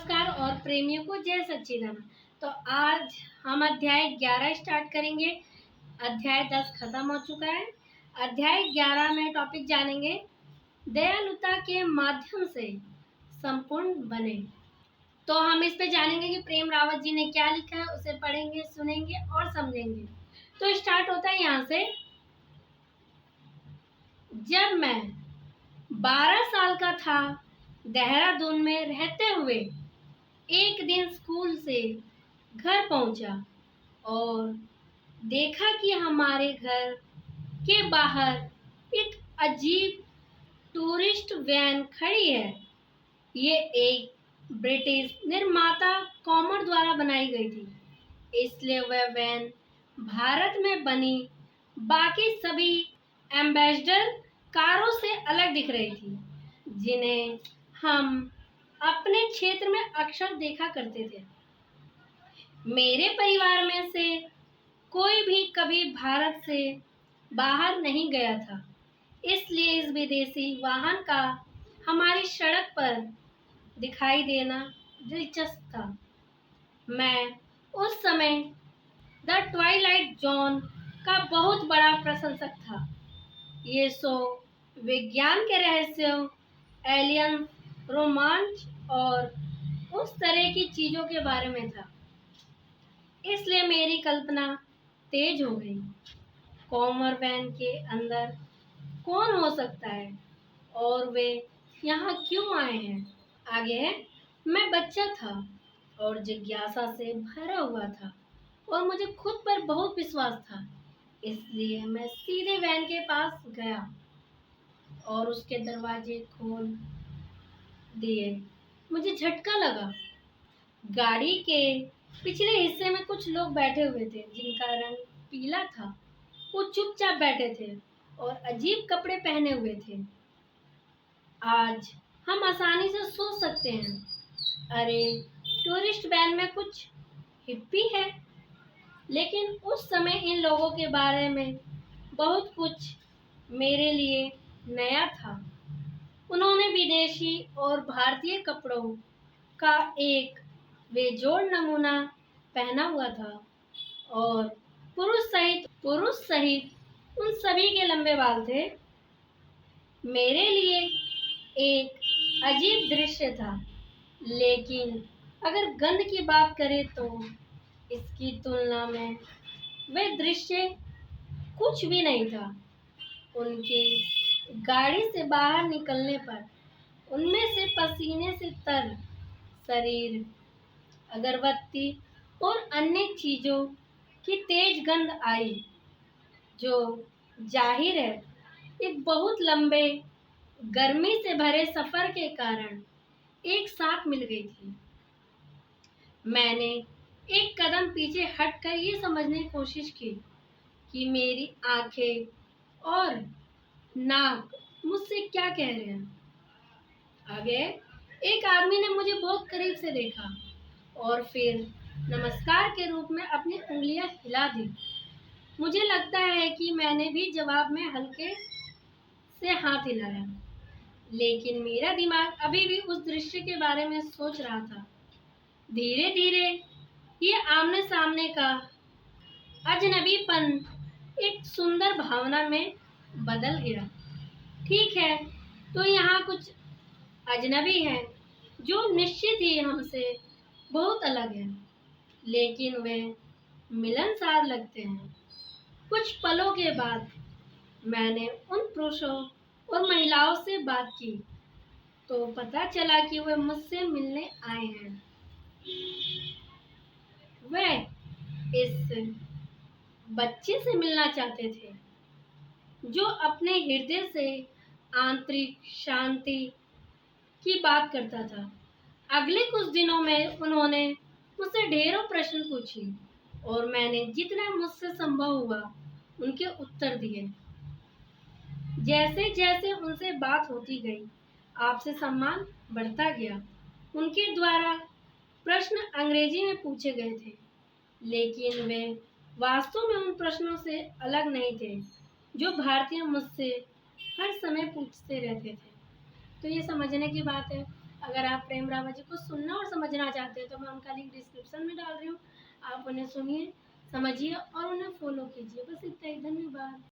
नमस्कार और प्रेमियों को जय सच्चिदानंद। तो आज हम अध्याय 11 स्टार्ट करेंगे। अध्याय 10 खत्म हो चुका है। अध्याय 11 में टॉपिक जानेंगे, दयालुता के माध्यम से संपूर्ण बने। तो हम इस पे जानेंगे कि प्रेम रावत जी ने क्या लिखा है, उसे पढ़ेंगे, सुनेंगे और समझेंगे। तो स्टार्ट होता है यहाँ से। जब मैं 12 साल का था, देहरादून में रहते हुए एक दिन स्कूल से घर पहुंचा और देखा कि हमारे घर के बाहर एक अजीब टूरिस्ट वैन खड़ी है। ये एक ब्रिटिश निर्माता कॉमर द्वारा बनाई गई थी, इसलिए वह वैन भारत में बनी बाकी सभी एम्बेसडर कारों से अलग दिख रही थी, जिन्हें हम अपने क्षेत्र में अक्सर देखा करते थे। मेरे परिवार में से कोई भी कभी भारत से बाहर नहीं गया था, इसलिए इस विदेशी वाहन का हमारी सड़क पर दिखाई देना दिलचस्प था। मैं उस समय द ट्वाइलाइट जोन का बहुत बड़ा प्रशंसक था। ये शो विज्ञान के रहस्यों, एलियन, रोमांच और उस तरह की चीजों के बारे में था, इसलिए मेरी कल्पना तेज हो गई। कॉमर वैन के अंदर कौन हो सकता है और वे यहाँ क्यों आए हैं? आगे है, मैं बच्चा था और जिज्ञासा से भरा हुआ था और मुझे खुद पर बहुत विश्वास था, इसलिए मैं सीधे वैन के पास गया और उसके दरवाजे खोल दिए। मुझे झटका लगा। गाड़ी के पिछले हिस्से में कुछ लोग बैठे हुए थे जिनका रंग पीला था। वो चुपचाप बैठे थे और अजीब कपड़े पहने हुए थे। आज हम आसानी से सोच सकते हैं, अरे टूरिस्ट वैन में कुछ हिप्पी है, लेकिन उस समय इन लोगों के बारे में बहुत कुछ मेरे लिए नया था। उन्होंने विदेशी और भारतीय कपड़ों का एक बेजोड़ नमूना पहना हुआ था और पुरुष सहित उन सभी के लंबे बाल थे। मेरे लिए एक अजीब दृश्य था, लेकिन अगर गंध की बात करें तो इसकी तुलना में वह दृश्य कुछ भी नहीं था। उनके गाड़ी से बाहर निकलने पर उनमें से पसीने से तर शरीर, अगरबत्ती और अन्य चीजों की तेज गंध आई, जो जाहिर है एक बहुत लंबे गर्मी से भरे सफर के कारण एक साथ मिल गई थी। मैंने एक कदम पीछे हटकर ये समझने की कोशिश की कि मेरी आंखें और नाक मुझसे क्या कह रहे हैं। आगे एक आदमी ने मुझे बहुत करीब से देखा और फिर नमस्कार के रूप में अपनी उंगलियां हिला दी। मुझे लगता है कि मैंने भी जवाब में हल्के से हाथ हिलाया, लेकिन मेरा दिमाग अभी भी उस दृश्य के बारे में सोच रहा था। धीरे धीरे ये आमने सामने का अजनबीपन एक सुंदर भावना में बदल गया। ठीक है, तो यहाँ कुछ अजनबी हैं जो निश्चित ही हमसे बहुत अलग हैं, लेकिन वे मिलनसार लगते हैं। कुछ पलों के बाद मैंने उन पुरुषों और महिलाओं से बात की तो पता चला कि वे मुझसे मिलने आए हैं। वे इस बच्चे से मिलना चाहते थे जो अपने हृदय से आंतरिक शांति की बात करता था। अगले कुछ दिनों में उन्होंने मुझसे ढेरों प्रश्न पूछे और मैंने जितना मुझसे संभव हुआ उनके उत्तर दिए। जैसे जैसे उनसे बात होती गई, आपसे सम्मान बढ़ता गया। उनके द्वारा प्रश्न अंग्रेजी में पूछे गए थे, लेकिन वे वास्तव में उन प्रश्नों से अलग नहीं थे जो भारतीय मुझसे हर समय पूछते रहते थे। तो ये समझने की बात है अगर आप प्रेम रावत जी को सुनना और समझना चाहते हैं तो मैं उनका लिंक डिस्क्रिप्शन में डाल रही हूँ। आप उन्हें सुनिए, समझिए और उन्हें फॉलो कीजिए। बस इतना ही। धन्यवाद।